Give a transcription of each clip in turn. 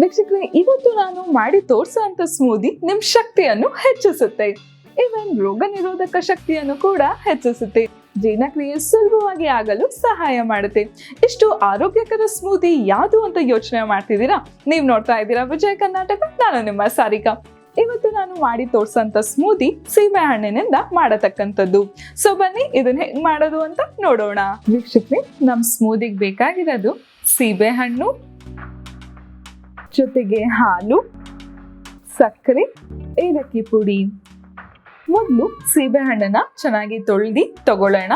ವೀಕ್ಷಕರೇ, ಇವತ್ತು ನಾನು ಮಾಡಿ ತೋರಿಸುವಂತ ಸ್ಮೂದಿ ನಿಮ್ ಶಕ್ತಿಯನ್ನು ಹೆಚ್ಚಿಸುತ್ತೆ. ಇವನ್ ರೋಗ ನಿರೋಧಕ ಶಕ್ತಿಯನ್ನು ಕೂಡ ಹೆಚ್ಚಿಸುತ್ತೆ. ಜೀರ್ಣಕ್ರಿಯೆ ಸುಲಭವಾಗಿ ಆಗಲು ಸಹಾಯ ಮಾಡುತ್ತೆ. ಇಷ್ಟು ಆರೋಗ್ಯಕರ ಸ್ಮೂದಿ ಯಾವುದು ಅಂತ ಯೋಚನೆ ಮಾಡ್ತಿದ್ದೀರಾ? ನೀವು ನೋಡ್ತಾ ಇದ್ದೀರಾ ವಿಜಯ ಕರ್ನಾಟಕ. ನಾನು ನಿಮ್ಮ ಸಾರಿಕಾ. ಇವತ್ತು ನಾನು ಮಾಡಿ ತೋರ್ಸಂತ ಸ್ಮೂದಿ ಸೀಬೆ ಹಣ್ಣಿನಿಂದ ಮಾಡತಕ್ಕಂಥದ್ದು. ಸೊ ಬನ್ನಿ ಇದನ್ನ ಹೆಂಗ್ ಮಾಡೋದು ಅಂತ ನೋಡೋಣ. ವೀಕ್ಷಕರೇ, ನಮ್ ಸ್ಮೂದಿಗೆ ಬೇಕಾಗಿರೋದು ಸೀಬೆ ಹಣ್ಣು, ಜೊತೆಗೆ ಹಾಲು, ಸಕ್ಕರೆ, ಏಲಕ್ಕಿ ಪುಡಿ. ಮೊದಲು ಸೀಬೆ ಹಣ್ಣನ್ನ ಚೆನ್ನಾಗಿ ತೊಳೆದು ತಗೊಳ್ಳೋಣ.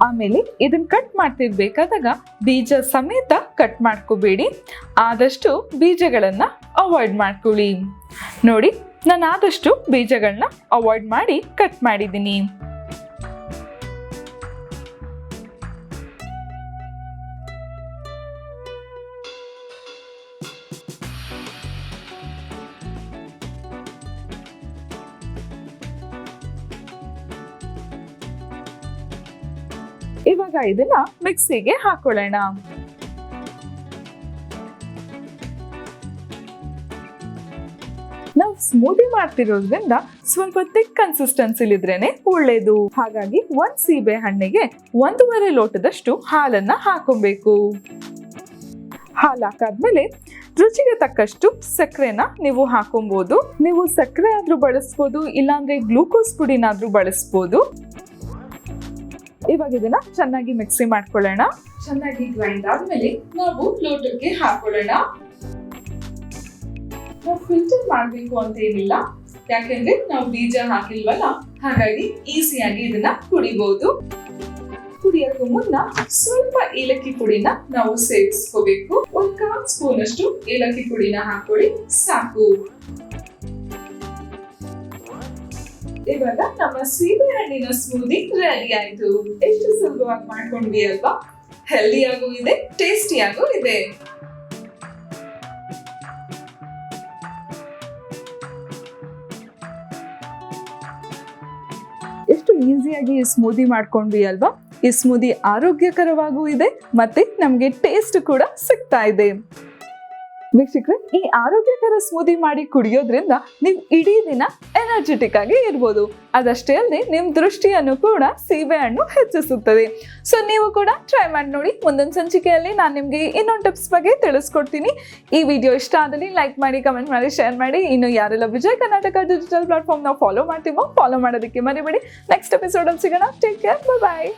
ಆಮೇಲೆ ಇದನ್ನ ಕಟ್ ಮಾಡ್ತಿರ್ಬೇಕಾದಾಗ ಬೀಜ ಸಮೇತ ಕಟ್ ಮಾಡ್ಕೋಬೇಡಿ. ಆದಷ್ಟು ಬೀಜಗಳನ್ನ ಅವಾಯ್ಡ್ ಮಾಡ್ಕೊಳ್ಳಿ. ನೋಡಿ, ನಾನು ಆದಷ್ಟು ಬೀಜಗಳನ್ನ ಅವಾಯ್ಡ್ ಮಾಡಿ ಕಟ್ ಮಾಡಿದ್ದೀನಿ. ಇವಾಗ ಇದನ್ನ ಮಿಕ್ಸಿಗೆ ಹಾಕೊಳ್ಳೋಣ. ನಾವು ಸ್ಮೂದಿ ಮಾಡ್ತಿರೋದ್ರಿಂದ ಸ್ವಲ್ಪ ಥಿಕ್ ಕನ್ಸಿಸ್ಟೆನ್ಸಿಲಿದ್ರೇನೆ ಒಳ್ಳೇದು. ಹಾಗಾಗಿ ಒಂದ್ ಸೀಬೆ ಹಣ್ಣಿಗೆ 1.5 ಲೋಟದಷ್ಟು ಹಾಲನ್ನ ಹಾಕೊಬೇಕು. ಹಾಲು ಹಾಕಾದ್ಮೇಲೆ ರುಚಿಗೆ ತಕ್ಕಷ್ಟು ಸಕ್ಕರೆನ ನೀವು ಹಾಕೊಬಹುದು. ನೀವು ಸಕ್ಕರೆ ಆದ್ರೂ ಬಳಸ್ಬೋದು, ಇಲ್ಲಾಂದ್ರೆ ಗ್ಲೂಕೋಸ್ ಪುಡಿನಾದ್ರೂ ಬಳಸ್ಬೋದು. ಇವಾಗ ಇದನ್ನ ಚೆನ್ನಾಗಿ ಮಿಕ್ಸಿ ಮಾಡ್ಕೊಳ್ಳೋಣ. ಚೆನ್ನಾಗಿ ಗ್ರೈಂಡ್ ಆದ್ಮೇಲೆ ನಾವು ಲೋಟಕ್ಕೆ ಹಾಕೊಳ್ಳೋಣ. ನಾವು ಫಿಲ್ಟರ್ ಮಾಡ್ಬೇಕು ಅಂತ ಏನಿಲ್ಲ, ಯಾಕೆಂದ್ರೆ ನಾವು ಬೀಜ ಹಾಕಿಲ್ವಲ್ಲ, ಹಾಗಾಗಿ ಈಸಿಯಾಗಿ ಇದನ್ನ ಕುಡಿಬಹುದು. ಕುಡಿಯೋಕ್ಕೂ ಮುನ್ನ ಸ್ವಲ್ಪ ಏಲಕ್ಕಿ ಪುಡಿನ ನಾವು ಸೇರಿಸ್ಕೋಬೇಕು. 1/4 ಸ್ಪೂನ್ ಅಷ್ಟು ಏಲಕ್ಕಿ ಪುಡಿನ ಹಾಕೊಳ್ಳಿ, ಸಾಕು. ಇವಾಗ ನಮ್ಮ ಸೀಬೆ ಹಣ್ಣಿನ ಸ್ಮೂದಿ ರೆಡಿ ಆಯ್ತು. ಎಷ್ಟು ಸುಲಭವಾಗಿ ಮಾಡ್ಕೊಂಡ್ವಿ ಅಲ್ವಾ? ಹೆಲ್ದಿಯಾಗೂ ಇದೆ, ಟೇಸ್ಟಿಯಾಗೂ ಇದೆ. ಎಷ್ಟು ಈಸಿಯಾಗಿ ಈ ಸ್ಮೂದಿ ಮಾಡ್ಕೊಂಡ್ವಿ ಅಲ್ವಾ? ಈ ಸ್ಮೂದಿ ಆರೋಗ್ಯಕರವಾಗೂ ಇದೆ, ಮತ್ತೆ ನಮ್ಗೆ ಟೇಸ್ಟ್ ಕೂಡ ಸಿಗ್ತಾ ಇದೆ. ವೀಕ್ಷಕರೇ, ಈ ಆರೋಗ್ಯಕರ ಸ್ಮೂದಿ ಮಾಡಿ ಕುಡಿಯೋದ್ರಿಂದ ನೀವು ಇಡೀ ದಿನ ಎನರ್ಜೆಟಿಕ್ ಆಗಿ ಇರ್ಬೋದು. ಅದಷ್ಟೇ ಅಲ್ಲದೆ ನಿಮ್ ದೃಷ್ಟಿಯನ್ನು ಕೂಡ ಸೀಬೆ ಹಣ್ಣು ಹೆಚ್ಚಿಸುತ್ತದೆ. ಸೊ ನೀವು ಕೂಡ ಟ್ರೈ ಮಾಡಿ ನೋಡಿ. ಮುಂದಿನ ಸಂಚಿಕೆಯಲ್ಲಿ ನಾನು ನಿಮ್ಗೆ ಇನ್ನೊಂದು ಟಿಪ್ಸ್ ಬಗ್ಗೆ ತಿಳಿಸ್ಕೊಡ್ತೀನಿ. ಈ ವಿಡಿಯೋ ಇಷ್ಟ ಆದಲ್ಲಿ ಲೈಕ್ ಮಾಡಿ, ಕಮೆಂಟ್ ಮಾಡಿ, ಶೇರ್ ಮಾಡಿ. ಇನ್ನು ಯಾರೆಲ್ಲ ವಿಜಯ ಕರ್ನಾಟಕ ಡಿಜಿಟಲ್ ಪ್ಲಾಟ್ಫಾರ್ಮ್ ನಾವು ಫಾಲೋ ಮಾಡ್ತೀವೋ ಫಾಲೋ ಮಾಡೋದಕ್ಕೆ ಮರಿಬೇಡಿ. ನೆಕ್ಸ್ಟ್ ಎಪಿಸೋಡ್ ಅಲ್ಲಿ ಸಿಗೋಣ. ಟೇಕ್ ಕೇರ್, ಬಾಯ್.